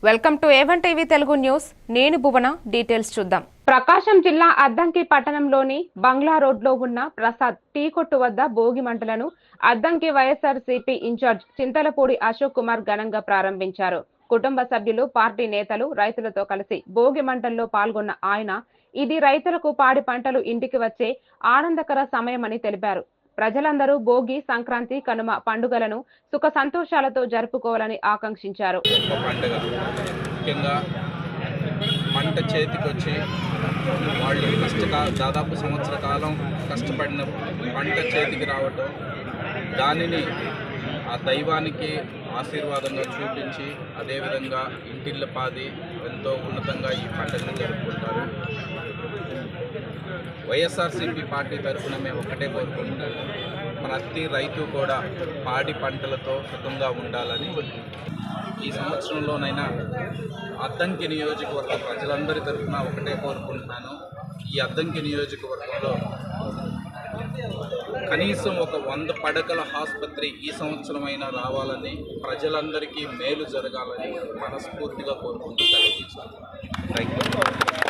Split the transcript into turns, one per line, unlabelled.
Welcome to A1 TV Telugu news. నేను భువన. Details చూద్దాం. ప్రకాశం జిల్లా అద్దంకి పట్టణంలోని బంగ్లా రోడ్లో ఉన్న ప్రసాద్ టీ కొట్టు వద్ద భోగి మంటలను అద్దంకి వైఎస్ఆర్సీపీ ఇన్ఛార్జ్ చింతలపూడి అశోక్ కుమార్ ఘనంగా ప్రారంభించారు. కుటుంబ సభ్యులు, పార్టీ నేతలు, రైతులతో కలిసి భోగి మంటల్లో పాల్గొన్న ఆయన ఇది రైతులకు పాడి పంటలు ఇంటికి వచ్చే ఆనందకర సమయమని తెలిపారు. ప్రజలందరూ భోగి, సంక్రాంతి, కనుమ పండుగలను సుఖ సంతోషాలతో జరుపుకోవాలని ఆకాంక్షించారు.
ముఖ్యంగా పంట చేతికొచ్చి వాళ్ళు దాదాపు సంవత్సర కాలం కష్టపడిన పంట చేతికి రావటం, దానిని ఆ దైవానికి ఆశీర్వాదంగా చూపించి అదేవిధంగా ఇంటిల్లపాది ఎంతో ఉన్నతంగా ఈ పండుగను జరుపుకుంటారు. వైఎస్ఆర్సీపీ పార్టీ తరఫున మేము ఒక్కటే కోరుకుంటున్నాము, ప్రతి రైతు కూడా పాడి పంటలతో సుఖంగా ఉండాలని. ఈ సంవత్సరంలోనైనా అద్దంకి నియోజకవర్గ ప్రజలందరి తరఫున ఒకటే కోరుకుంటున్నాను, ఈ అద్దంకి నియోజకవర్గంలో కనీసం ఒక 100 పడకల ఆసుపత్రి ఈ సంవత్సరమైనా రావాలని, ప్రజలందరికీ మేలు జరగాలని మనస్ఫూర్తిగా కోరుకుంటూ సెలవు తీసుకుంటున్నాను. Thank you.